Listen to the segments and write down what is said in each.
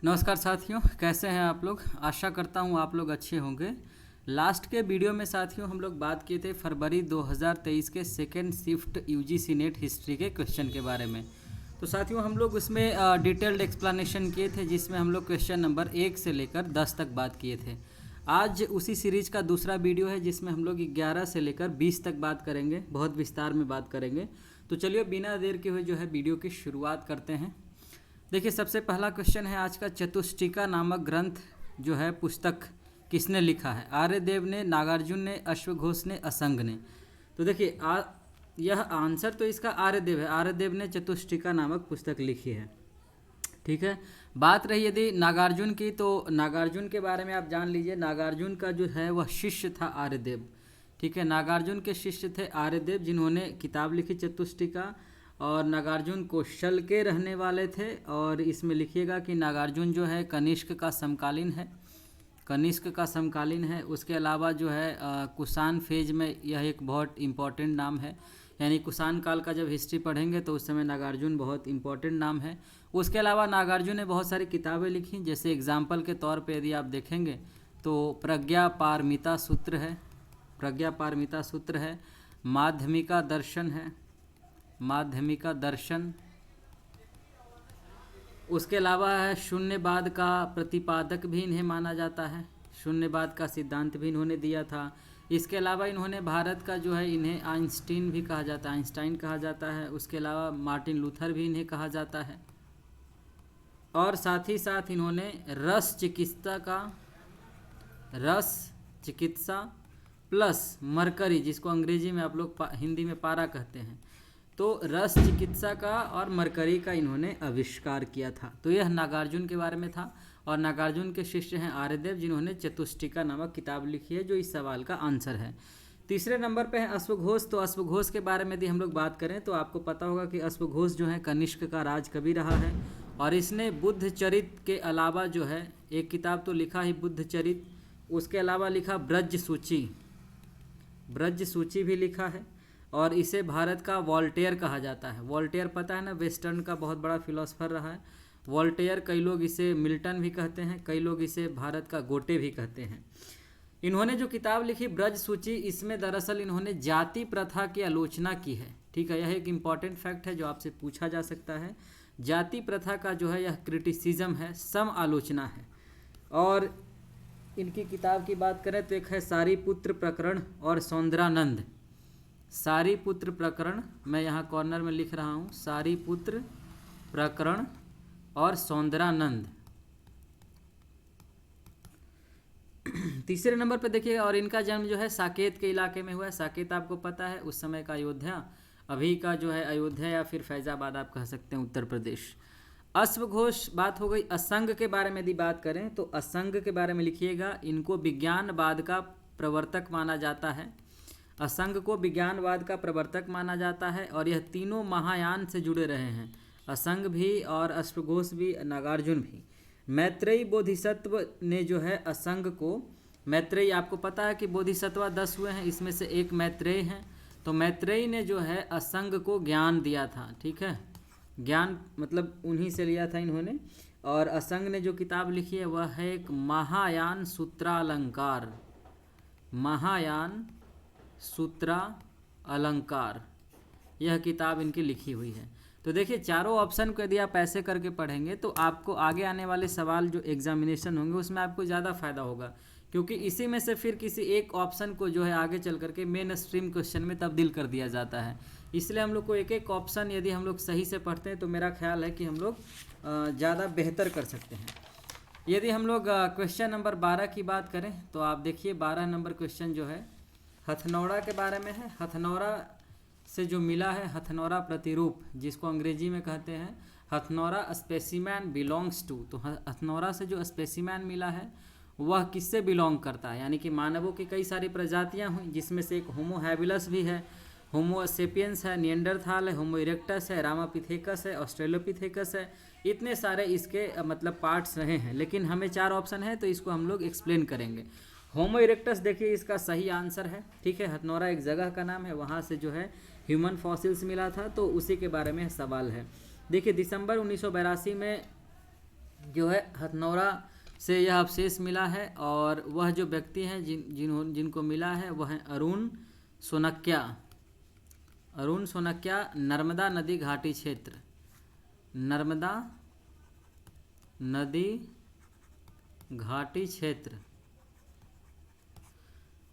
नमस्कार साथियों, कैसे हैं आप लोग। आशा करता हूं आप लोग अच्छे होंगे। लास्ट के वीडियो में साथियों हम लोग बात किए थे फरवरी 2023 के second shift UGC net history के क्वेश्चन के बारे में। तो साथियों हम लोग उसमें डिटेल्ड एक्सप्लेनेशन किए थे, जिसमें हम लोग क्वेश्चन नंबर 1 से लेकर 10 तक बात किए थे। आज उसी सीरीज का दूसरा वीडियो है, जिसमें हम लोग 11 से लेकर 20 तक बात करेंगे, बहुत विस्तार में बात करेंगे। तो चलिए बिना देर के हुए जो है वीडियो की शुरुआत करते हैं। देखिए, सबसे पहला क्वेश्चन है आज का, चतुष्टिका नामक ग्रंथ जो है पुस्तक किसने लिखा है। आर्यदेव ने, नागार्जुन ने, अश्वघोष ने, असंग ने। तो देखिए यह आंसर तो इसका आर्यदेव है। आर्यदेव ने चतुष्टिका नामक पुस्तक लिखी है। ठीक है। बात रही यदि नागार्जुन की, तो नागार्जुन के बारे में आप जान लीजिए। नागार्जुन का जो है वह शिष्य था आर्यदेव। ठीक है, नागार्जुन के शिष्य थे आर्यदेव, जिन्होंने किताब लिखी चतुष्टिका। और नागार्जुन कौशल के रहने वाले थे। और इसमें लिखिएगा कि नागार्जुन जो है कनिष्क का समकालीन है। कनिष्क का समकालीन है। उसके अलावा जो है कुषाण फेज में यह एक बहुत इम्पॉर्टेंट नाम है। यानी कुषाण काल का जब हिस्ट्री पढ़ेंगे तो उस समय नागार्जुन बहुत इम्पॉर्टेंट नाम है। उसके अलावा नागार्जुन ने बहुत सारी किताबें लिखी, जैसे एग्जाम्पल के तौर पे यदि आप देखेंगे तो प्रज्ञा पारमिता सूत्र है, प्रज्ञा पारमिता सूत्र है, माध्यमिका दर्शन है, माध्यमिका दर्शन। उसके अलावा है शून्यवाद का प्रतिपादक भी इन्हें माना जाता है। शून्यवाद का सिद्धांत भी इन्होंने दिया था। इसके अलावा इन्होंने भारत का जो है, इन्हें आइंस्टीन भी कहा जाता है, आइंस्टाइन कहा जाता है। उसके अलावा मार्टिन लूथर भी इन्हें कहा जाता है। और साथ ही साथ इन्होंने रस चिकित्सा प्लस मरकरी, जिसको अंग्रेजी में आप लोग हिंदी में पारा कहते हैं, तो रस चिकित्सा का और मरकरी का इन्होंने आविष्कार किया था। तो यह नागार्जुन के बारे में था। और नागार्जुन के शिष्य हैं आर्यदेव, जिन्होंने चतुष्टिका नामक किताब लिखी है, जो इस सवाल का आंसर है। तीसरे नंबर पे है अश्वघोष। तो अश्वघोष के बारे में यदि हम लोग बात करें तो आपको पता होगा कि अश्वघोष जो है कनिष्क का राज कवि रहा है। और इसने बुद्ध चरित के अलावा जो है एक किताब तो लिखा ही बुद्ध चरित, उसके अलावा लिखा ब्रज सूची, ब्रज सूची भी लिखा है। और इसे भारत का वॉल्टेयर कहा जाता है। वॉल्टेयर पता है ना, वेस्टर्न का बहुत बड़ा फिलोसफर रहा है वॉल्टेयर। कई लोग इसे मिल्टन भी कहते हैं, कई लोग इसे भारत का गोटे भी कहते हैं। इन्होंने जो किताब लिखी ब्रज सूची, इसमें दरअसल इन्होंने जाति प्रथा की आलोचना की है। ठीक है, यह एक इम्पॉर्टेंट फैक्ट है जो आपसे पूछा जा सकता है। जाति प्रथा का जो है यह क्रिटिसिज्म है, सम आलोचना है। और इनकी किताब की बात करें तो एक है सारीपुत्र प्रकरण और सौंदरानंद। सारीपुत्र प्रकरण, मैं यहाँ कॉर्नर में लिख रहा हूँ, सारीपुत्र प्रकरण और सौंदरानंद। तीसरे नंबर पर देखिएगा, और इनका जन्म जो है साकेत के इलाके में हुआ है। साकेत आपको पता है उस समय का अयोध्या, अभी का जो है अयोध्या या फिर फैजाबाद आप कह सकते हैं, उत्तर प्रदेश। अश्वघोष बात हो गई। असंग के बारे में यदि बात करें तो असंग के बारे में लिखिएगा, इनको विज्ञानवाद का प्रवर्तक माना जाता है। असंग को विज्ञानवाद का प्रवर्तक माना जाता है। और यह तीनों महायान से जुड़े रहे हैं, असंग भी और अश्वघोष भी, नागार्जुन भी। मैत्रेयी बोधिसत्व ने जो है असंग को, मैत्रेयी आपको पता है कि बोधिसत्व 10 हुए हैं, इसमें से एक मैत्रेयी हैं। तो मैत्रेयी ने जो है असंग को ज्ञान दिया था। ठीक है, ज्ञान मतलब उन्हीं से लिया था इन्होंने। और असंग ने जो किताब लिखी है वह है एक महायान सूत्रालंकार, महायान सूत्रा अलंकार, यह किताब इनकी लिखी हुई है। तो देखिए, चारों ऑप्शन को यदि आप ऐसे करके पढ़ेंगे तो आपको आगे आने वाले सवाल जो एग्जामिनेशन होंगे उसमें आपको ज़्यादा फायदा होगा, क्योंकि इसी में से फिर किसी एक ऑप्शन को जो है आगे चल करके मेन स्ट्रीम क्वेश्चन में तब्दील कर दिया जाता है। इसलिए हम लोग को एक एक ऑप्शन यदि हम लोग सही से पढ़ते हैं तो मेरा ख्याल है कि हम लोग ज़्यादा बेहतर कर सकते हैं। यदि हम लोग क्वेश्चन नंबर 12 की बात करें तो आप देखिए 12 नंबर क्वेश्चन जो है हथनौरा के बारे में है। हथनौरा से जो मिला है हथनौरा प्रतिरूप, जिसको अंग्रेजी में कहते हैं हथनौरा स्पेसिमैन बिलोंग्स टू। तो हथनौरा से जो स्पेसिमैन मिला है वह किससे बिलोंग करता है, यानी कि मानवों की कई सारी प्रजातियां हुई, जिसमें से एक होमो हैबिलस भी है, होमो सेपियंस है, निएंडरथाल है, होमो इरेक्टस है, रामापिथेकस है, ऑस्ट्रेलोपिथेकस है। इतने सारे इसके मतलब पार्ट्स रहे हैं, लेकिन हमें 4 ऑप्शन है तो इसको हम लोग एक्सप्लेन करेंगे। होमो इरेक्टस देखिए इसका सही आंसर है। ठीक है, हथनौरा एक जगह का नाम है, वहाँ से जो है ह्यूमन फॉसिल्स मिला था, तो उसी के बारे में सवाल है। देखिए दिसंबर 1982 में जो है हथनौरा से यह अवशेष मिला है, और वह जो व्यक्ति हैं जिनको मिला है वह है अरुण सोनक्या। अरुण सोनक्या, नर्मदा नदी घाटी क्षेत्र, नर्मदा नदी घाटी क्षेत्र।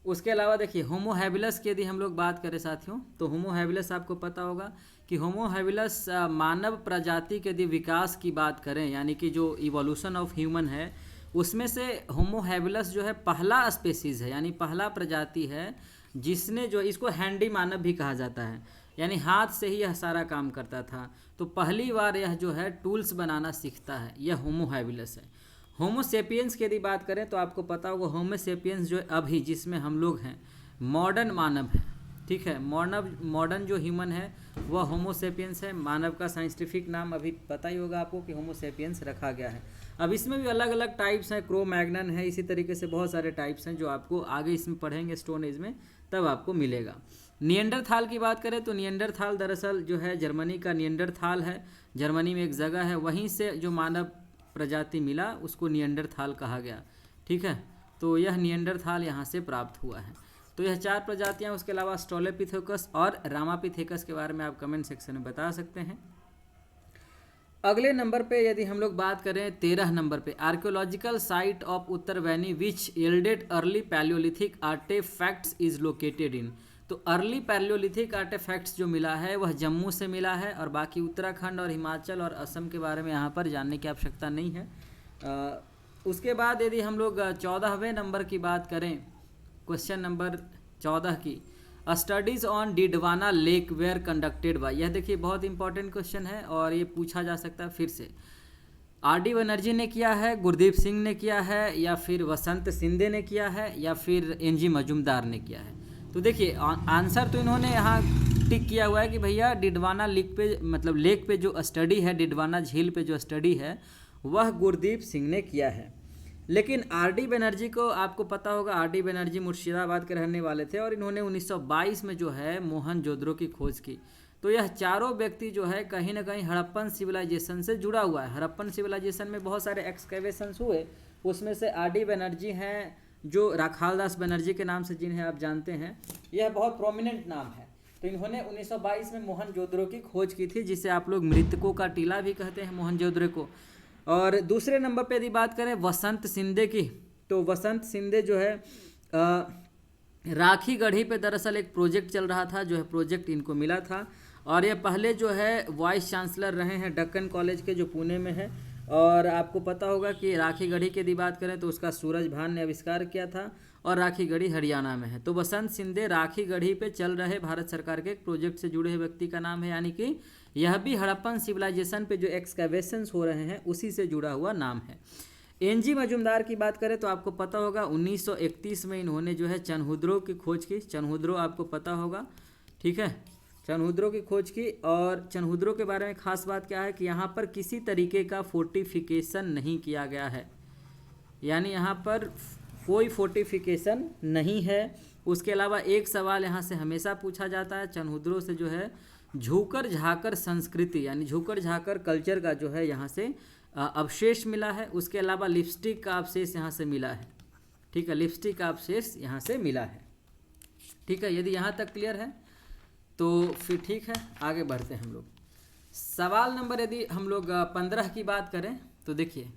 उसके अलावा देखिए होमो हैबिलस की यदि हम लोग बात करें साथियों, तो होमो हैबिलस आपको पता होगा कि होमो हैबिलस मानव प्रजाति के यदि विकास की बात करें, यानी कि जो इवोल्यूशन ऑफ ह्यूमन है, उसमें से होमो हैबिलस जो है पहला स्पेसीज है, यानी पहला प्रजाति है जिसने जो इसको हैंडी मानव भी कहा जाता है, यानी हाथ से ही यह सारा काम करता था। तो पहली बार यह जो है टूल्स बनाना सीखता है, यह होमो हैबिलस है। होमो सेपियंस की यदि बात करें तो आपको पता होगा होमो सेपियंस जो अभी जिसमें हम लोग हैं मॉडर्न मानव है, ठीक है। मॉडर्न जो ह्यूमन है वह होमो सेपियंस है। मानव का साइंटिफिक नाम अभी पता ही होगा आपको कि होमो सेपियंस रखा गया है। अब इसमें भी अलग अलग टाइप्स हैं, क्रो मैग्नन है, इसी तरीके से बहुत सारे टाइप्स हैं जो आपको आगे इसमें पढ़ेंगे स्टोन एज में तब आपको मिलेगा। निएंडरथाल की बात करें तो निएंडरथाल दरअसल जो है जर्मनी का निएंडरथाल है, जर्मनी में एक जगह है, वहीं से जो मानव प्रजाति मिला उसको निएंडरथाल कहा गया, ठीक है। तो यह निएंडरथाल यहाँ से प्राप्त हुआ है। तो यह 4 प्रजातियाँ, उसके अलावा ऑस्ट्रेलोपिथेकस और रामापिथेकस के बारे में आप कमेंट सेक्शन में बता सकते हैं। अगले नंबर पे यदि हम लोग बात करें 13 नंबर पे, archaeological site of Uttar Vaini which yielded early palaeolithic artefacts is located in. तो अर्ली पैलियोलिथिक आर्टेफैक्ट्स जो मिला है वह जम्मू से मिला है, और बाकी उत्तराखंड और हिमाचल और असम के बारे में यहाँ पर जानने की आवश्यकता नहीं है। उसके बाद यदि हम लोग 14वें नंबर की बात करें, क्वेश्चन नंबर 14 की, studies on Didwana lake were conducted by. यह देखिए बहुत इंपॉर्टेंट क्वेश्चन है और ये पूछा जा सकता है फिर से। आर.डी. बनर्जी ने किया है, गुरदीप सिंह ने किया है, या फिर वसंत सिंधे ने किया है, या फिर एन.जी. मजूमदार ने किया है। तो देखिए आंसर तो इन्होंने यहाँ टिक किया हुआ है कि भैया डिडवाना लेक पे, मतलब लेक पे जो स्टडी है, डिडवाना झील पे जो स्टडी है वह गुरदीप सिंह ने किया है। लेकिन आर.डी. बनर्जी को आपको पता होगा, आर.डी. बनर्जी मुर्शिदाबाद के रहने वाले थे और इन्होंने 1922 में जो है मोहनजोदड़ो की खोज की। तो यह चारों व्यक्ति जो है कहीं ना कहीं हड़प्पन सिविलाइजेशन से जुड़ा हुआ है। हड़प्पन सिविलाइजेशन में बहुत सारे एक्सकेवेशंस हुए, उसमें से आर.डी. बनर्जी हैं जो राखालदास बनर्जी के नाम से जिन्हें आप जानते हैं, यह बहुत प्रोमिनेंट नाम है। तो इन्होंने 1922 में मोहनजोदड़ो की खोज की थी, जिसे आप लोग मृतकों का टीला भी कहते हैं मोहनजोदड़ो को। और दूसरे नंबर पे यदि बात करें वसंत सिंधे की, तो वसंत सिंधे जो है राखी गढ़ी पे दरअसल एक प्रोजेक्ट चल रहा था, जो है प्रोजेक्ट इनको मिला था, और ये पहले जो है वाइस चांसलर रहे हैं डक्कन कॉलेज के, जो पुणे में है। और आपको पता होगा कि राखी गढ़ी की यदि बात करें तो उसका सूरज भान ने आविष्कार किया था, और राखी गढ़ी हरियाणा में है। तो वसंत सिंधे राखी गढ़ी पे चल रहे भारत सरकार के एक प्रोजेक्ट से जुड़े हुए व्यक्ति का नाम है, यानी कि यह भी हड़प्पन सिविलाइजेशन पे जो एक्सकैवेशंस हो रहे हैं उसी से जुड़ा हुआ नाम है। एन.जी. मजूमदार की बात करें तो आपको पता होगा 1931 में इन्होंने जो है चनहुद्रो की खोज की। चनहुद्रो आपको पता होगा, ठीक है, चनहुद्रो की खोज की। और चनहुद्रो के बारे में खास बात क्या है कि यहाँ पर किसी तरीके का फोर्टिफिकेशन नहीं किया गया है, यानी यहाँ पर कोई फोर्टिफिकेशन नहीं है। उसके अलावा एक सवाल यहाँ से हमेशा पूछा जाता है, चनहुद्रो से जो है झूकर झाकर संस्कृति यानी झूकर झाकर कल्चर का जो है यहाँ से अवशेष मिला है। उसके अलावा लिपस्टिक का अवशेष यहाँ से मिला है, ठीक है, लिपस्टिक का अवशेष यहाँ से मिला है, ठीक है। यदि यहाँ तक क्लियर है तो फिर ठीक है, आगे बढ़ते हैं हम लोग। सवाल नंबर यदि हम लोग 15 की बात करें तो देखिए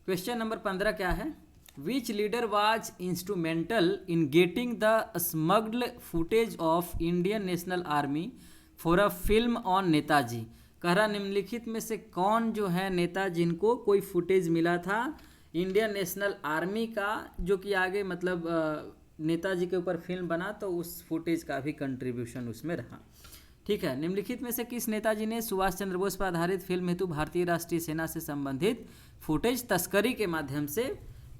क्वेश्चन नंबर 15 क्या है, which leader was instrumental in getting the smuggled footage of Indian National Army for a film on Netaji. कह रहा निम्नलिखित में से कौन जो है नेता जिनको कोई फुटेज मिला था इंडियन नेशनल आर्मी का, जो कि आगे मतलब नेताजी के ऊपर फिल्म बना, तो उस फुटेज का भी कंट्रीब्यूशन उसमें रहा, ठीक है। निम्नलिखित में से किस नेताजी ने सुभाष चंद्र बोस पर आधारित फिल्म हेतु भारतीय राष्ट्रीय सेना से संबंधित फुटेज तस्करी के माध्यम से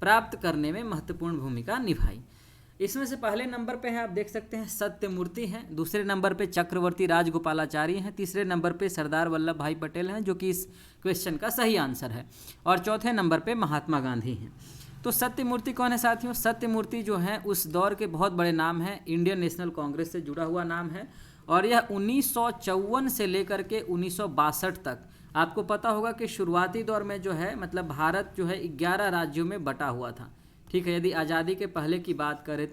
प्राप्त करने में महत्वपूर्ण भूमिका निभाई। इसमें से पहले नंबर पे हैं, आप देख सकते हैं सत्यमूर्ति हैं, दूसरे नंबर पे चक्रवर्ती राजगोपालाचारी हैं, तीसरे नंबर पे सरदार वल्लभ भाई पटेल हैं, जो कि इस क्वेश्चन का सही आंसर है, और चौथे नंबर पे महात्मा गांधी हैं। तो सत्यमूर्ति कौन है साथियों? सत्यमूर्ति जो हैं उस दौर के बहुत बड़े नाम हैं, इंडियन नेशनल कांग्रेस से जुड़ा हुआ नाम है, और यह 1954 से लेकर के 1962 तक आपको पता होगा कि शुरुआती दौर में जो है मतलब भारत जो है 11 राज्यों में बटा हुआ था, ठीक है। यदि आज़ादी के पहले की बात करें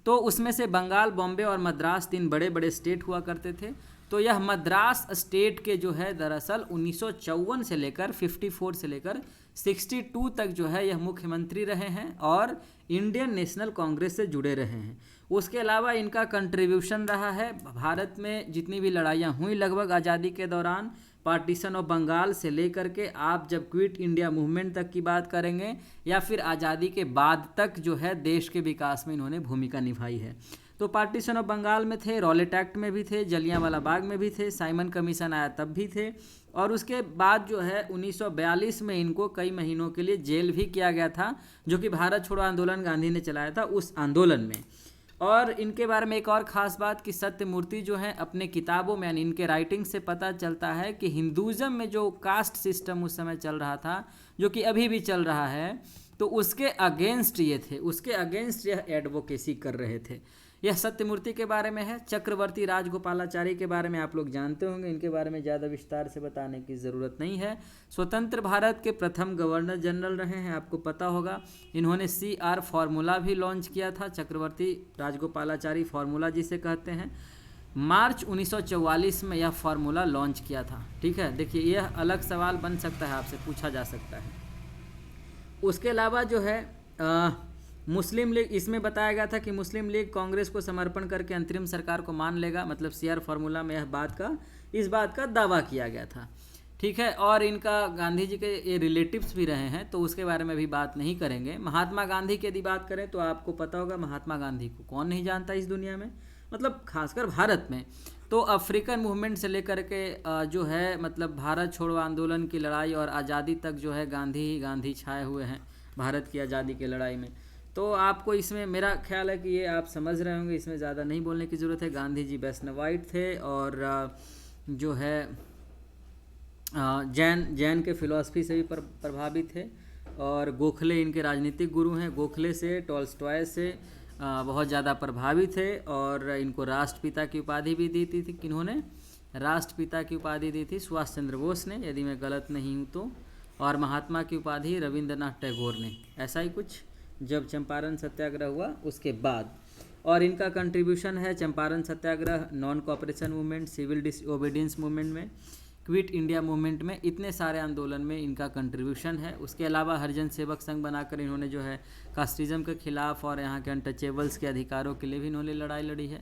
तो उसमें से बंगाल, बॉम्बे और मद्रास 3 बड़े बड़े स्टेट हुआ करते थे। तो यह मद्रास स्टेट के जो है दरअसल 1954 से लेकर 54 से लेकर 62 तक जो है यह मुख्यमंत्री रहे हैं और इंडियन नेशनल कांग्रेस से जुड़े रहे हैं। उसके अलावा इनका कंट्रीब्यूशन रहा है भारत में जितनी भी लड़ाइयाँ हुई लगभग आज़ादी के दौरान, पार्टीशन ऑफ बंगाल से लेकर के आप जब क्विट इंडिया मूवमेंट तक की बात करेंगे या फिर आज़ादी के बाद तक जो है देश के विकास में इन्होंने भूमिका निभाई है। तो पार्टीशन ऑफ बंगाल में थे, रॉलेट एक्ट में भी थे, जलियांवाला बाग में भी थे, साइमन कमीशन आया तब भी थे, और उसके बाद जो है 1942 में इनको कई महीनों के लिए जेल भी किया गया था, जो कि भारत छोड़ो आंदोलन गांधी ने चलाया था उस आंदोलन में। और इनके बारे में एक और ख़ास बात कि सत्यमूर्ति जो हैं अपने किताबों में यानी इनके राइटिंग से पता चलता है कि हिंदुज़म में जो कास्ट सिस्टम उस समय चल रहा था, जो कि अभी भी चल रहा है, तो उसके अगेंस्ट ये थे, उसके अगेंस्ट यह एडवोकेसी कर रहे थे। यह सत्यमूर्ति के बारे में है। चक्रवर्ती राजगोपालाचारी के बारे में आप लोग जानते होंगे, इनके बारे में ज़्यादा विस्तार से बताने की ज़रूरत नहीं है। स्वतंत्र भारत के प्रथम गवर्नर जनरल रहे हैं, आपको पता होगा। इन्होंने CR फार्मूला भी लॉन्च किया था, चक्रवर्ती राजगोपालाचारी फार्मूला जिसे कहते हैं। मार्च 1944 में यह फार्मूला लॉन्च किया था, ठीक है। देखिए यह अलग सवाल बन सकता है, आपसे पूछा जा सकता है। उसके अलावा जो है मुस्लिम लीग, इसमें बताया गया था कि मुस्लिम लीग कांग्रेस को समर्पण करके अंतरिम सरकार को मान लेगा, मतलब CR फार्मूला में इस बात का दावा किया गया था, ठीक है। और इनका गांधी जी के ये रिलेटिव्स भी रहे हैं, तो उसके बारे में भी बात नहीं करेंगे। महात्मा गांधी की यदि बात करें तो आपको पता होगा महात्मा गांधी को कौन नहीं जानता इस दुनिया में, मतलब खासकर भारत में। तो अफ्रीकन मूवमेंट से लेकर के जो है मतलब भारत छोड़ो आंदोलन की लड़ाई और आज़ादी तक जो है गांधी ही गांधी छाए हुए हैं भारत की आज़ादी की लड़ाई में। तो आपको इसमें मेरा ख्याल है कि ये आप समझ रहे होंगे, इसमें ज़्यादा नहीं बोलने की ज़रूरत है। गांधी जी वैष्णवाइट थे और जो है जैन के फिलॉसफी से भी प्रभावित थे, और गोखले इनके राजनीतिक गुरु हैं। गोखले से, टॉल्स्टॉय से बहुत ज़्यादा प्रभावित थे, और इनको राष्ट्रपिता की उपाधि भी दी थी। किन्होंने राष्ट्रपिता की उपाधि दी थी? सुभाष चंद्र बोस ने, यदि मैं गलत नहीं हूँ तो। और महात्मा की उपाधि रविंद्रनाथ टैगोर ने, ऐसा ही कुछ, जब चंपारण सत्याग्रह हुआ उसके बाद। और इनका कंट्रीब्यूशन है Champaran Satyagraha, non cooperation movement, civil disobedience movement में, क्विट इंडिया मूवमेंट में, इतने सारे आंदोलन में इनका कंट्रीब्यूशन है। उसके अलावा हरिजन सेवक संघ बनाकर इन्होंने जो है कास्टिज्म के खिलाफ और यहाँ के अनटचेबल्स के अधिकारों के लिए भी इन्होंने लड़ाई लड़ी है।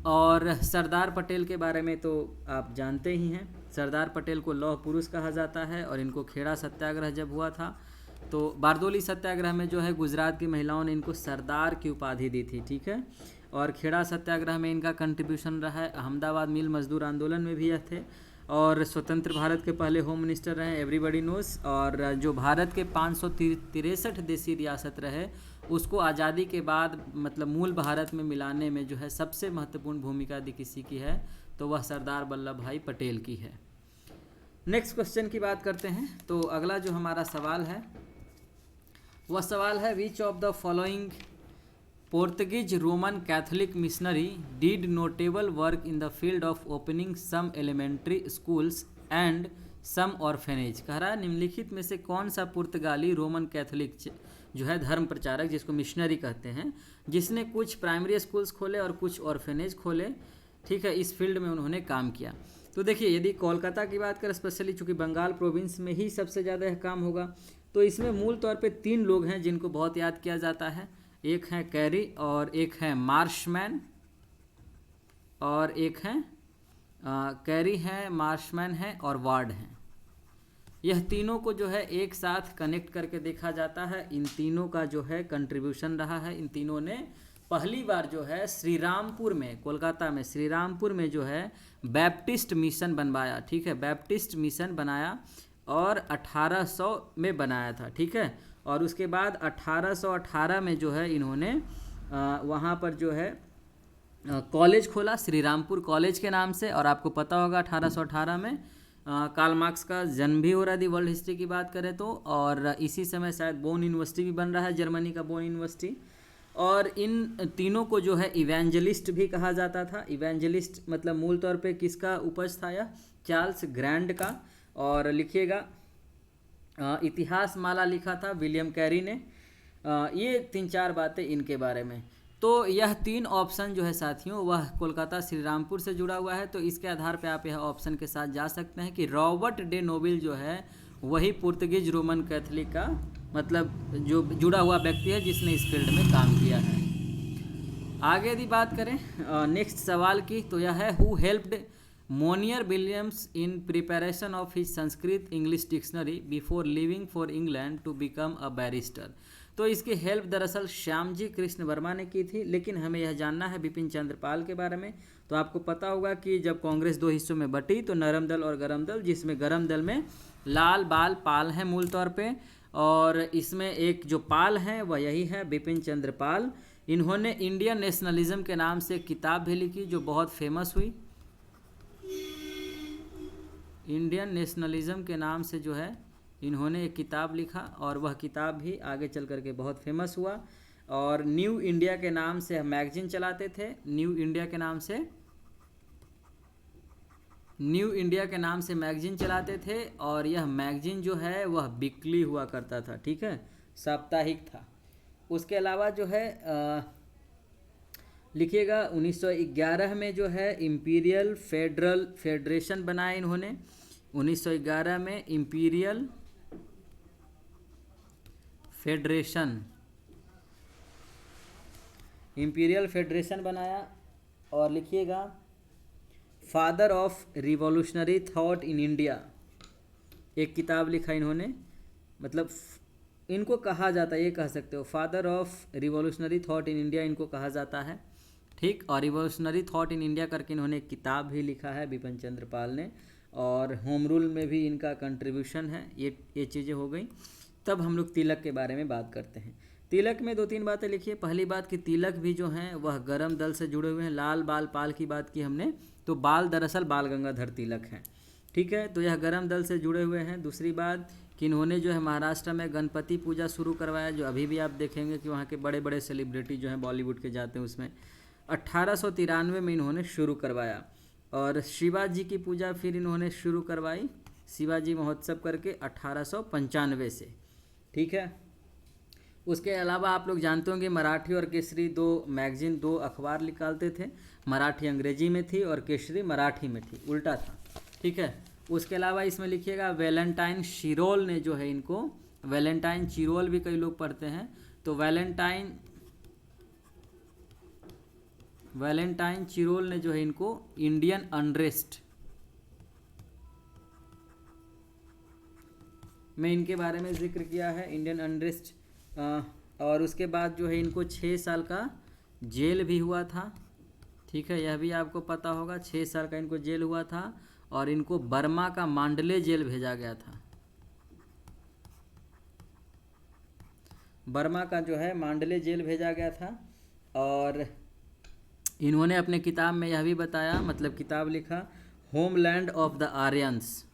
और सरदार पटेल के बारे में तो आप जानते ही हैं, सरदार पटेल को लौह पुरुष कहा जाता है, और इनको खेड़ा सत्याग्रह जब हुआ था तो बारदोली सत्याग्रह में जो है गुजरात की महिलाओं ने इनको सरदार की उपाधि दी थी, ठीक है। और खेड़ा सत्याग्रह में इनका कंट्रीब्यूशन रहा है। अहमदाबाद मिल मजदूर आंदोलन में भी यह थे, और स्वतंत्र भारत के पहले होम मिनिस्टर रहे, एवरीबडी नोस। और जो भारत के 563 देशी रियासत रहे, उसको आज़ादी के बाद मतलब मूल भारत में मिलाने में जो है सबसे महत्वपूर्ण भूमिका यदि किसी की है तो वह सरदार वल्लभ भाई पटेल की है। नेक्स्ट क्वेश्चन की बात करते हैं। तो अगला जो हमारा सवाल है वह सवाल है, which of the following Portuguese Roman Catholic missionary did notable work in the field of opening some elementary schools and some orphanage. कह रहा है निम्नलिखित में से कौन सा पुर्तगाली रोमन कैथोलिक जो है धर्म प्रचारक, जिसको मिशनरी कहते हैं, जिसने कुछ प्राइमरी स्कूल्स खोले और कुछ ऑर्फेनेज खोले, ठीक है, इस फील्ड में उन्होंने काम किया। तो देखिए यदि कोलकाता की बात करें, स्पेशली चूँकि बंगाल प्रोविंस में ही सबसे ज़्यादा यह काम होगा, तो इसमें मूल तौर पे 3 लोग हैं जिनको बहुत याद किया जाता है। एक है कैरी, और एक है मार्शमैन, और एक है कैरी है, मार्शमैन है और वार्ड हैं। यह तीनों को जो है एक साथ कनेक्ट करके देखा जाता है। इन तीनों का जो है कंट्रीब्यूशन रहा है। इन तीनों ने पहली बार जो है श्रीरामपुर में, कोलकाता में श्रीरामपुर में जो है बैप्टिस्ट मिशन बनवाया, ठीक है, बैप्टिस्ट मिशन बनाया, और 1800 में बनाया था, ठीक है। और उसके बाद 1818 में जो है इन्होंने वहाँ पर जो है कॉलेज खोला, श्रीरामपुर कॉलेज के नाम से। और आपको पता होगा 1818 में कार्ल मार्क्स का जन्म भी हो रहा है, वर्ल्ड हिस्ट्री की बात करें तो। और इसी समय शायद बोन यूनिवर्सिटी भी बन रहा है, जर्मनी का बोन यूनिवर्सिटी। और इन तीनों को जो है इवेंजलिस्ट भी कहा जाता था। इवेंजलिस्ट मतलब मूल तौर पे किसका उपज था यह? चार्ल्स ग्रैंड का। और लिखिएगा इतिहास माला लिखा था विलियम कैरी ने। ये 3-4 बातें इनके बारे में। तो यह 3 ऑप्शन जो है साथियों वह कोलकाता श्री रामपुर से जुड़ा हुआ है। तो इसके आधार पे आप यह ऑप्शन के साथ जा सकते हैं कि रॉबर्ट डे नोबेल जो है वही पुर्तगीज रोमन कैथोलिक का मतलब जो जुड़ा हुआ व्यक्ति है जिसने इस फील्ड में काम किया है। आगे यदि बात करें नेक्स्ट सवाल की, तो यह है who helped Monier Williams in preparation of his Sanskrit English dictionary before leaving for England to become a barrister. तो इसकी हेल्प दरअसल श्यामजी कृष्ण वर्मा ने की थी, लेकिन हमें यह जानना है बिपिन चंद्र पाल के बारे में। तो आपको पता होगा कि जब कांग्रेस 2 हिस्सों में बटी तो नरम दल और गरम दल, जिसमें गरम दल में लाल बाल पाल हैं मूल तौर पे, और इसमें एक जो पाल हैं वह यही है बिपिन चंद्र पाल। इन्होंने इंडियन नेशनलिज्म के नाम से एक किताब भी लिखी जो बहुत फेमस हुई। इंडियन नेशनलिज्म के नाम से जो है इन्होंने एक किताब लिखा और वह किताब भी आगे चल करके बहुत फेमस हुआ। और न्यू इंडिया के नाम से मैगजीन चलाते थे, न्यू इंडिया के नाम से मैगजीन चलाते थे। और यह मैगजीन जो है वह वीकली हुआ करता था, ठीक है, साप्ताहिक था। उसके अलावा जो है लिखिएगा 1911 में जो है इम्पीरियल फेडरेशन बनाया इन्होंने। 1911 में इम्पीरियल फेडरेशन बनाया। और लिखिएगा father of revolutionary thought in India एक किताब लिखा इन्होंने, मतलब इनको कहा जाता है, ये कह सकते हो father of revolutionary thought in India इनको कहा जाता है, ठीक। और रिवॉल्यूशनरी थॉट इन इंडिया करके इन्होंने एक किताब भी लिखा है बिपिन चंद्र पाल ने। और होम रूल में भी इनका कंट्रीब्यूशन है। ये चीज़ें हो गई। तब हम लोग तिलक के बारे में बात करते हैं। तिलक में 2-3 बातें लिखिए। पहली बात कि तिलक भी जो हैं वह गरम दल से जुड़े हुए हैं। लाल बाल पाल की बात की हमने, तो बाल दरअसल बाल गंगाधर तिलक हैं, ठीक है। तो यह गरम दल से जुड़े हुए हैं। दूसरी बात कि इन्होंने जो है महाराष्ट्र में गणपति पूजा शुरू करवाया, जो अभी भी आप देखेंगे कि वहाँ के बड़े बड़े सेलिब्रिटी जो हैं बॉलीवुड के जाते हैं उसमें। 1893 में इन्होंने शुरू करवाया। और शिवाजी की पूजा फिर इन्होंने शुरू करवाई शिवाजी महोत्सव करके 1895 से, ठीक है। उसके अलावा आप लोग जानते होंगे मराठी और केसरी 2 मैगजीन 2 अखबार निकालते थे। मराठी अंग्रेजी में थी और केसरी मराठी में थी, उल्टा था, ठीक है। उसके अलावा इसमें लिखिएगा वैलेंटाइन शिरोल ने जो है इनको, वैलेंटाइन चिरोल भी कई लोग पढ़ते हैं, तो वैलेंटाइन चिरोल ने जो है इनको इंडियन अनरेस्ट में इनके बारे में जिक्र किया है, इंडियन अनरेस्ट। और उसके बाद जो है इनको 6 साल का जेल भी हुआ था, ठीक है, यह भी आपको पता होगा। 6 साल का इनको जेल हुआ था और इनको बर्मा का मांडले जेल भेजा गया था। बर्मा का जो है मांडले जेल भेजा गया था। और इन्होंने अपने किताब में यह भी बताया, मतलब किताब लिखा homeland of the Aryans,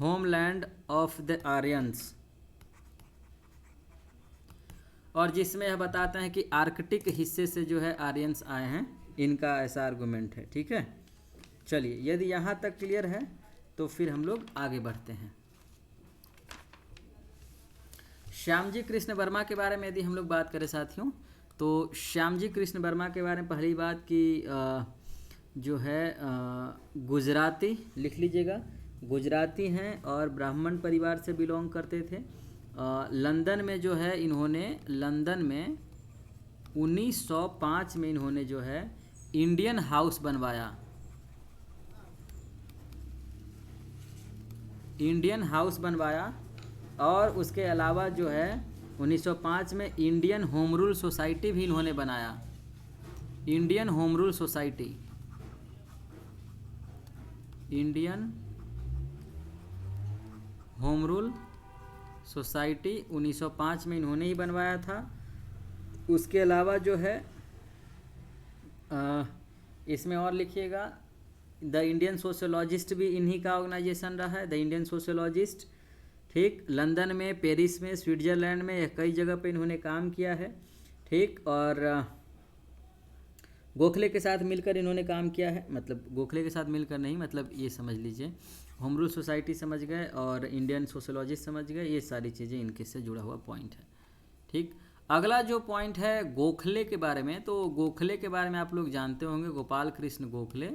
homeland of the Aryans, और जिसमें यह बताते हैं कि आर्कटिक हिस्से से जो है आर्यंस आए हैं, इनका ऐसा आर्गुमेंट है, ठीक है। चलिए, यदि यहाँ तक क्लियर है तो फिर हम लोग आगे बढ़ते हैं। श्यामजी कृष्ण वर्मा के बारे में यदि हम लोग बात करें साथियों, तो श्यामजी कृष्ण वर्मा के बारे में पहली बात कि जो है गुजराती, लिख लीजिएगा, गुजराती हैं और ब्राह्मण परिवार से बिलोंग करते थे। लंदन में जो है इन्होंने, लंदन में 1905 में इन्होंने जो है इंडियन हाउस बनवाया, इंडियन हाउस बनवाया। और उसके अलावा जो है 1905 में इंडियन होम रूल सोसाइटी भी इन्होंने बनाया, Indian home rule society, Indian home rule society 1905 में इन्होंने ही बनवाया था। उसके अलावा जो है इसमें और लिखिएगा द इंडियन सोशियोलॉजिस्ट भी इन्हीं का ऑर्गेनाइजेशन रहा है, द इंडियन सोशियोलॉजिस्ट, ठीक। लंदन में, पेरिस में, स्विट्जरलैंड में, कई जगह पे इन्होंने काम किया है, ठीक। और गोखले के साथ मिलकर इन्होंने काम किया है, मतलब गोखले के साथ मिलकर नहीं, मतलब ये समझ लीजिए होम रूल सोसाइटी समझ गए और इंडियन सोशोलॉजिस्ट समझ गए, ये सारी चीज़ें इनके से जुड़ा हुआ पॉइंट है। ठीक, अगला जो पॉइंट है गोखले के बारे में, तो गोखले के बारे में आप लोग जानते होंगे, गोपाल कृष्ण गोखले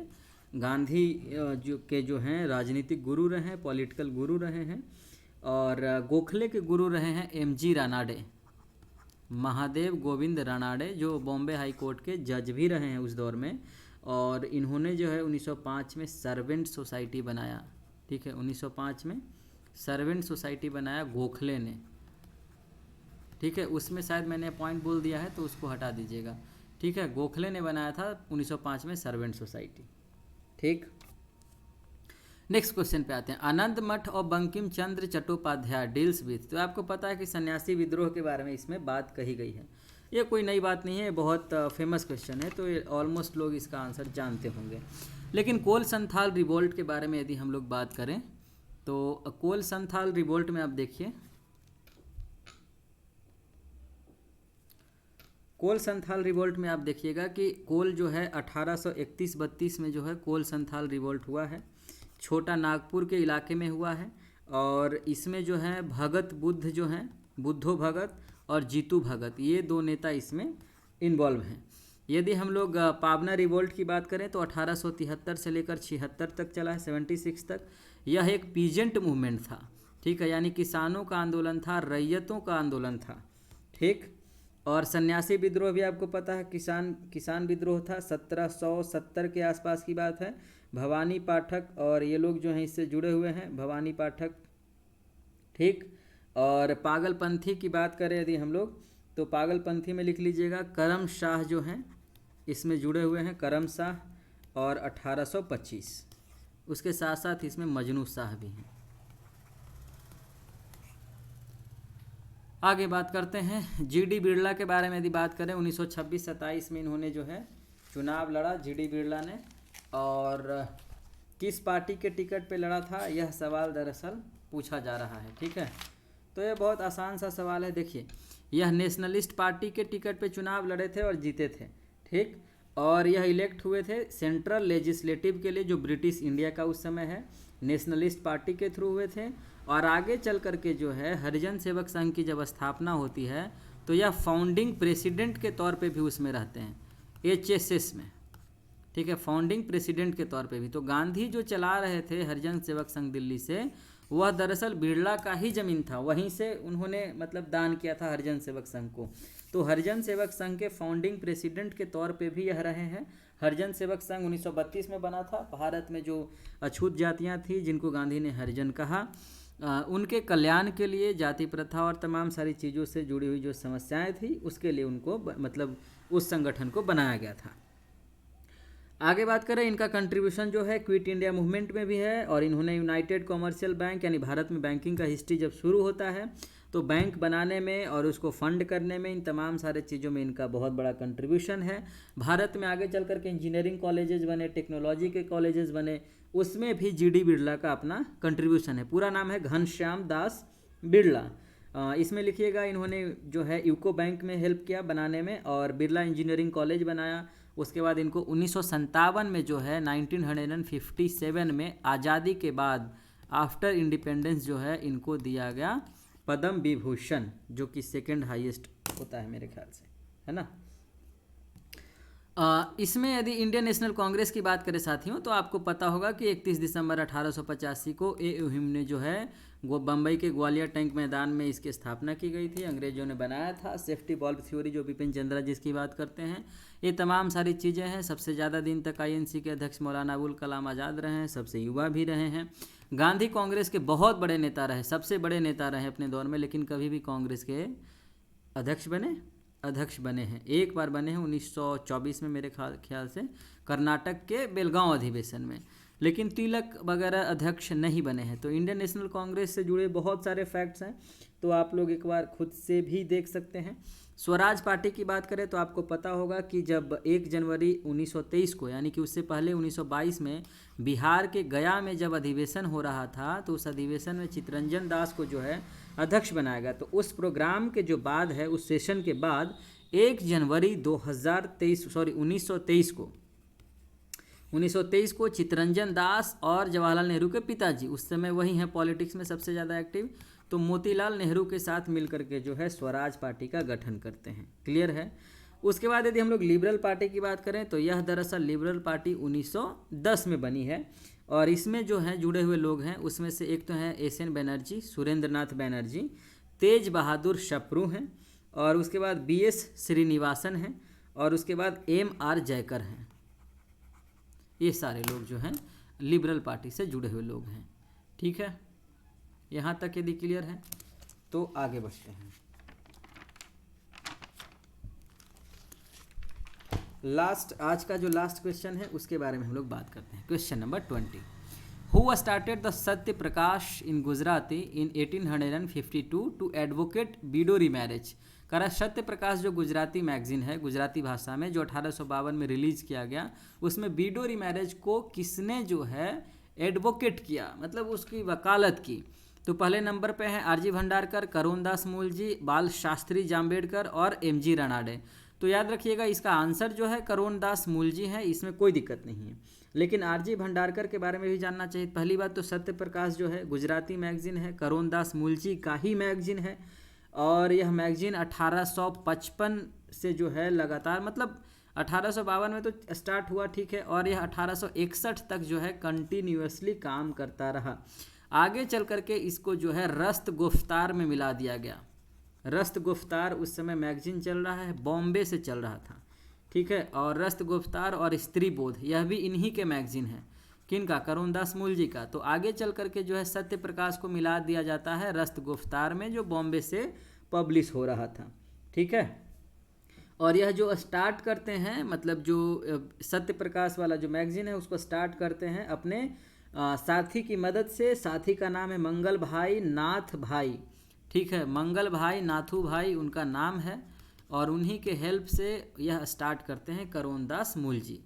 गांधी जो हैं राजनीतिक गुरु रहे हैं, पॉलिटिकल गुरु रहे हैं। और गोखले के गुरु रहे हैं एमजी रानाडे, महादेव गोविंद रानाडे, जो बॉम्बे हाई कोर्ट के जज भी रहे हैं उस दौर में। और इन्होंने जो है 1905 में सर्वेंट सोसाइटी बनाया। ठीक है, 1905 में सर्वेंट सोसाइटी बनाया गोखले ने। ठीक है, उसमें शायद मैंने पॉइंट बोल दिया है तो उसको हटा दीजिएगा। ठीक है, गोखले ने बनाया था 1905 में सर्वेंट सोसाइटी। ठीक, नेक्स्ट क्वेश्चन पे आते हैं। आनंद मठ और बंकिम चंद्र चट्टोपाध्याय डील्स विथ, तो आपको पता है कि सन्यासी विद्रोह के बारे में इसमें बात कही गई है। ये कोई नई बात नहीं है, बहुत फेमस क्वेश्चन है, तो ऑलमोस्ट लोग इसका आंसर जानते होंगे। लेकिन कोल संथाल रिवोल्ट के बारे में यदि हम लोग बात करें तो कोल संथाल रिवोल्ट में आप देखिए, कोल संथाल रिवोल्ट में आप देखिएगा कि कोल जो है 1831-32 में जो है कोल संथाल रिवोल्ट हुआ है, छोटा नागपुर के इलाके में हुआ है। और इसमें जो है भगत बुद्ध जो हैं, बुद्धो भगत और जीतू भगत, ये दो नेता इसमें इन्वॉल्व हैं। यदि हम लोग पावना रिवोल्ट की बात करें तो 1873 से लेकर 76 तक चला है, 76 तक। यह एक पीजेंट मूवमेंट था। ठीक है, यानी किसानों का आंदोलन था, रैयतों का आंदोलन था। ठीक, और सन्यासी विद्रोह भी आपको पता है, किसान विद्रोह था, 1770 के आसपास की बात है। भवानी पाठक और ये लोग जो हैं इससे जुड़े हुए हैं, भवानी पाठक। ठीक, और पागलपंथी की बात करें यदि हम लोग तो पागलपंथी में लिख लीजिएगा करम शाह जो हैं इसमें जुड़े हुए हैं, करम शाह और 1825। उसके साथ साथ इसमें मजनू शाह भी हैं। आगे बात करते हैं जीडी बिरला के बारे में। यदि बात करें 1926-27 में इन्होंने जो है चुनाव लड़ा, जीडी बिरला ने। और किस पार्टी के टिकट पे लड़ा था, यह सवाल दरअसल पूछा जा रहा है। ठीक है, तो यह बहुत आसान सा सवाल है। देखिए, यह नेशनलिस्ट पार्टी के टिकट पे चुनाव लड़े थे और जीते थे। ठीक, और यह इलेक्ट हुए थे सेंट्रल लेजिस्लेटिव के लिए, जो ब्रिटिश इंडिया का उस समय है, नेशनलिस्ट पार्टी के थ्रू हुए थे। और आगे चल करके जो है हरिजन सेवक संघ की जब स्थापना होती है तो यह फाउंडिंग प्रेसिडेंट के तौर पे भी उसमें रहते हैं, एचएसएस में। ठीक है, फाउंडिंग प्रेसिडेंट के तौर पे भी। तो गांधी जो चला रहे थे हरिजन सेवक संघ दिल्ली से, वह दरअसल बिरला का ही ज़मीन था, वहीं से उन्होंने मतलब दान किया था हरिजन सेवक संघ को। तो हरिजन सेवक संघ के फाउंडिंग प्रेसिडेंट के तौर पे भी यह रहे हैं। हरिजन सेवक संघ 1932 में बना था। भारत में जो अछूत जातियां थी जिनको गांधी ने हरिजन कहा, उनके कल्याण के लिए, जाति प्रथा और तमाम सारी चीज़ों से जुड़ी हुई जो समस्याएं थी उसके लिए उनको मतलब उस संगठन को बनाया गया था। आगे बात करें, इनका कंट्रीब्यूशन जो है क्विट इंडिया मूवमेंट में भी है। और इन्होंने यूनाइटेड कॉमर्शियल बैंक, यानी भारत में बैंकिंग का हिस्ट्री जब शुरू होता है तो बैंक बनाने में और उसको फंड करने में, इन तमाम सारे चीज़ों में इनका बहुत बड़ा कंट्रीब्यूशन है। भारत में आगे चल करके इंजीनियरिंग कॉलेजेस बने, टेक्नोलॉजी के कॉलेजेस बने, उसमें भी जीडी बिरला का अपना कंट्रीब्यूशन है। पूरा नाम है घनश्याम दास बिरला। इसमें लिखिएगा इन्होंने जो है यूको बैंक में हेल्प किया बनाने में, और बिरला इंजीनियरिंग कॉलेज बनाया। उसके बाद इनको 1957 में जो है 1957 में आज़ादी के बाद आफ्टर इंडिपेंडेंस जो है इनको दिया गया पद्म विभूषण, जो कि सेकंड हाईएस्ट होता है मेरे ख्याल से, है ना। इसमें यदि इंडियन नेशनल कांग्रेस की बात करें साथियों, तो आपको पता होगा कि 31 दिसंबर 1885 को एयूहिम ने जो है वो बम्बई के ग्वालियर टैंक मैदान में इसकी स्थापना की गई थी, अंग्रेजों ने बनाया था। सेफ्टी वॉल्व थ्योरी जो बिपिन चंद्रा जिसकी बात करते हैं, ये तमाम सारी चीज़ें हैं। सबसे ज़्यादा दिन तक आईएनसी के अध्यक्ष मौलाना अबुल कलाम आज़ाद रहे हैं, सबसे युवा भी रहे हैं। गांधी कांग्रेस के बहुत बड़े नेता रहे, सबसे बड़े नेता रहे अपने दौर में, लेकिन कभी भी कांग्रेस के अध्यक्ष बने हैं, एक बार बने हैं 1924 में मेरे ख्याल से, कर्नाटक के बेलगांव अधिवेशन में, लेकिन तिलक वगैरह अध्यक्ष नहीं बने हैं। तो इंडियन नेशनल कांग्रेस से जुड़े बहुत सारे फैक्ट्स हैं, तो आप लोग एक बार खुद से भी देख सकते हैं। स्वराज पार्टी की बात करें तो आपको पता होगा कि जब 1 जनवरी 1923 को, यानी कि उससे पहले 1922 में बिहार के गया में जब अधिवेशन हो रहा था, तो उस अधिवेशन में चित्तरंजन दास को जो है अध्यक्ष बनाया गया। तो उस प्रोग्राम के जो बाद है, उस सेशन के बाद 1 जनवरी 1923 को चित्तरंजन दास और जवाहरलाल नेहरू के पिताजी, उस समय वही हैं पॉलिटिक्स में सबसे ज़्यादा एक्टिव, तो मोतीलाल नेहरू के साथ मिलकर के जो है स्वराज पार्टी का गठन करते हैं। क्लियर है। उसके बाद यदि हम लोग लिबरल पार्टी की बात करें तो यह दरअसल लिबरल पार्टी 1910 में बनी है, और इसमें जो है जुड़े हुए लोग हैं उसमें से एक तो हैं एस.एन. बनर्जी, सुरेंद्रनाथ बनर्जी, तेज बहादुर शपरू हैं, और उसके बाद बी.एस. श्रीनिवासन हैं, और उसके बाद M.R. जयकर हैं। ये सारे लोग जो हैं लिबरल पार्टी से जुड़े हुए लोग हैं। ठीक है, यहाँ तक यदि क्लियर है तो आगे बढ़ते हैं। आज का जो लास्ट क्वेश्चन है उसके बारे में हम लोग बात करते हैं। Question number 20, who started the Satya Prakash in Gujarati in 1852 to advocate बीडोरी marriage. करा सत्य प्रकाश जो गुजराती मैगजीन है गुजराती भाषा में, जो 1852 में रिलीज किया गया, उसमें बीडोरी मैरिज को किसने जो है एडवोकेट किया, मतलब उसकी वकालत की। तो पहले नंबर पे हैं आरजी भंडारकर, करोनदास मूलजी, बाल शास्त्री जाम्बेडकर और एमजी रानाडे। तो याद रखिएगा इसका आंसर जो है करोनदास मूलजी है, इसमें कोई दिक्कत नहीं है। लेकिन आरजी भंडारकर के बारे में भी जानना चाहिए। पहली बात तो सत्य प्रकाश जो है गुजराती मैगजीन है, करोनदास मूलजी का ही मैगजीन है, और यह मैगजीन 1855 से जो है लगातार, मतलब 1852 में तो स्टार्ट हुआ, ठीक है, और यह 1861 तक जो है कंटिन्यूअसली काम करता रहा। आगे चल करके इसको जो है रस्त गुफ्तार में मिला दिया गया। रस्त गुफ्तार उस समय मैगजीन चल रहा है, बॉम्बे से चल रहा था, ठीक है, और रस्त गुफ्तार और स्त्री बोध यह भी इन्हीं के मैगजीन है। किनका? करोनदास मूलजी का। तो आगे चल करके जो है सत्य प्रकाश को मिला दिया जाता है रस्त गुफ्तार में, जो बॉम्बे से पब्लिश हो रहा था, ठीक है। और यह जो स्टार्ट करते हैं, मतलब जो सत्य प्रकाश वाला जो मैगजीन है उसको स्टार्ट करते हैं अपने साथी की मदद से। साथी का नाम है मंगल भाई नाथ भाई, ठीक है, मंगल भाई नाथू भाई उनका नाम है, और उन्हीं के हेल्प से यह स्टार्ट करते हैं करोनदास मूलजी।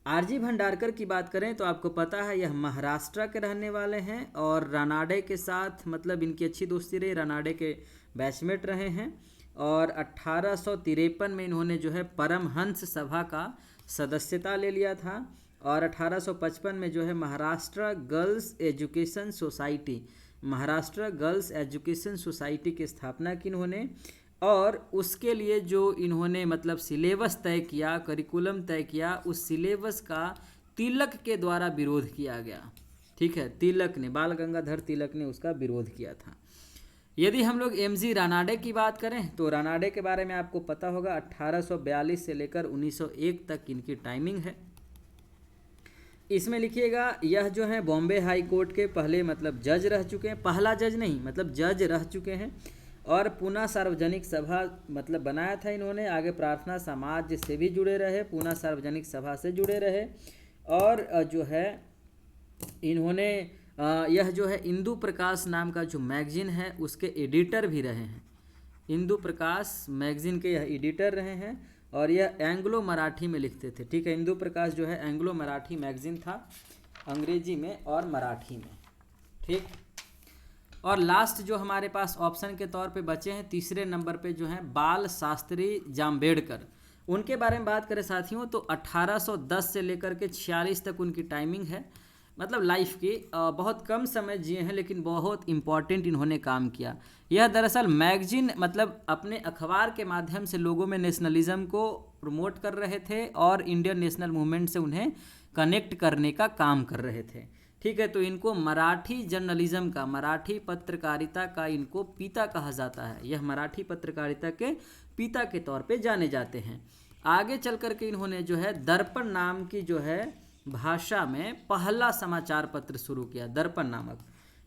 आरजी भंडारकर की बात करें तो आपको पता है यह महाराष्ट्र के रहने वाले हैं, और रानाडे के साथ मतलब इनकी अच्छी दोस्ती रही, रानाडे के बैचमेट रहे हैं, और 1853 में इन्होंने जो है परमहंस सभा का सदस्यता ले लिया था, और 1855 में जो है महाराष्ट्र गर्ल्स एजुकेशन सोसाइटी की स्थापना की इन्होंने। और उसके लिए जो इन्होंने मतलब सिलेबस तय किया, करिकुलम तय किया, उस सिलेबस का तिलक के द्वारा विरोध किया गया, ठीक है, तिलक ने, बाल गंगाधर तिलक ने उसका विरोध किया था। यदि हम लोग एमजी रानाडे की बात करें तो रानाडे के बारे में आपको पता होगा 1842 से लेकर 1901 तक इनकी टाइमिंग है। इसमें लिखिएगा यह जो है बॉम्बे हाई कोर्ट के पहले मतलब जज रह चुके हैं, पहला जज नहीं मतलब जज रह चुके हैं, और पूना सार्वजनिक सभा मतलब बनाया था इन्होंने। आगे प्रार्थना समाज से भी जुड़े रहे, पूना सार्वजनिक सभा से जुड़े रहे, और जो है इन्होंने यह जो है इंदु प्रकाश नाम का जो मैगजीन है उसके एडिटर भी रहे हैं। इंदु प्रकाश मैगजीन के यह एडिटर रहे हैं, और यह एंग्लो मराठी में लिखते थे, ठीक है। इंदु प्रकाश जो है एंग्लो मराठी मैगजीन था, अंग्रेजी में और मराठी में, ठीक। और लास्ट जो हमारे पास ऑप्शन के तौर पे बचे हैं तीसरे नंबर पे जो हैं बाल शास्त्री जाम्बेडकर। उनके बारे में बात करें साथियों तो 1810 से लेकर के 46 तक उनकी टाइमिंग है, मतलब लाइफ की। बहुत कम समय जिए हैं लेकिन बहुत इम्पॉर्टेंट इन्होंने काम किया। यह दरअसल मैगजीन मतलब अपने अखबार के माध्यम से लोगों में नेशनलिज्म को प्रमोट कर रहे थे और इंडियन नेशनल मूवमेंट से उन्हें कनेक्ट करने का काम कर रहे थे, ठीक है। तो इनको मराठी जर्नलिज्म का, मराठी पत्रकारिता का इनको पिता कहा जाता है। यह मराठी पत्रकारिता के पिता के तौर पे जाने जाते हैं। आगे चल करके इन्होंने जो है दर्पण नाम की जो है भाषा में पहला समाचार पत्र शुरू किया, दर्पण नामक,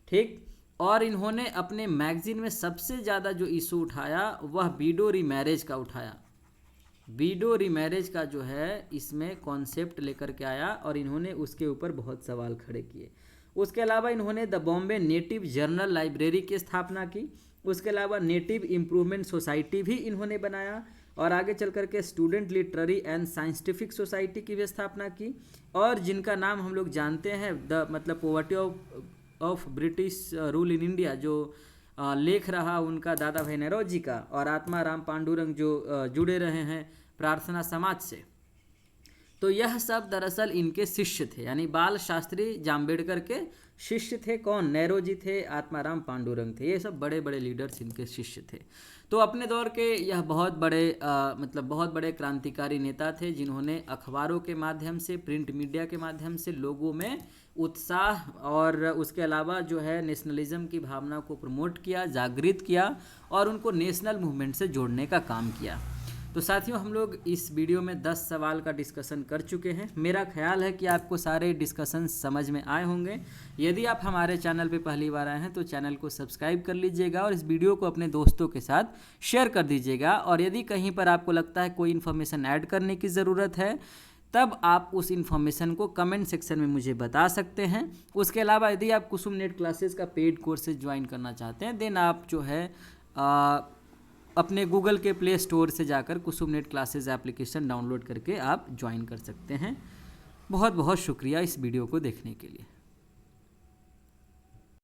ठीक। और इन्होंने अपने मैगजीन में सबसे ज़्यादा जो इशू उठाया वह बीडो रीमैरेज का उठाया। बीडो रीमैरेज का जो है इसमें कॉन्सेप्ट लेकर के आया और इन्होंने उसके ऊपर बहुत सवाल खड़े किए। उसके अलावा इन्होंने the Bombay native journal library की स्थापना की। उसके अलावा नेटिव इम्प्रूवमेंट सोसाइटी भी इन्होंने बनाया, और आगे चल करके student literary and scientific society की भी स्थापना की। और जिनका नाम हम लोग जानते हैं द मतलब poverty of British rule in India, जो लेख रहा उनका दादा भाई नौरोजी का, और आत्माराम पांडुरंग जो जुड़े रहे हैं प्रार्थना समाज से। तो यह सब दरअसल इनके शिष्य थे, यानी बाल शास्त्री जाम्बेडकर के शिष्य थे। कौन? नेहरू थे, आत्माराम पांडुरंग थे, ये सब बड़े बड़े लीडर्स इनके शिष्य थे। तो अपने दौर के यह बहुत बड़े मतलब बहुत बड़े क्रांतिकारी नेता थे, जिन्होंने अखबारों के माध्यम से, प्रिंट मीडिया के माध्यम से लोगों में उत्साह और उसके अलावा जो है नेशनलिज्म की भावना को प्रमोट किया, जागृत किया और उनको नेशनल मूवमेंट से जोड़ने का काम किया। तो साथियों, हम लोग इस वीडियो में 10 सवाल का डिस्कशन कर चुके हैं। मेरा ख्याल है कि आपको सारे डिस्कशन समझ में आए होंगे। यदि आप हमारे चैनल पे पहली बार आए हैं तो चैनल को सब्सक्राइब कर लीजिएगा और इस वीडियो को अपने दोस्तों के साथ शेयर कर दीजिएगा। और यदि कहीं पर आपको लगता है कोई इन्फॉर्मेशन ऐड करने की ज़रूरत है, तब आप उस इन्फॉर्मेशन को कमेंट सेक्शन में मुझे बता सकते हैं। उसके अलावा यदि आप कुसुम नेट क्लासेस का पेड कोर्सेज ज्वाइन करना चाहते हैं, देन आप जो है अपने गूगल के प्ले स्टोर से जाकर कुसुम नेट क्लासेस एप्लीकेशन डाउनलोड करके आप ज्वाइन कर सकते हैं। बहुत बहुत शुक्रिया इस वीडियो को देखने के लिए।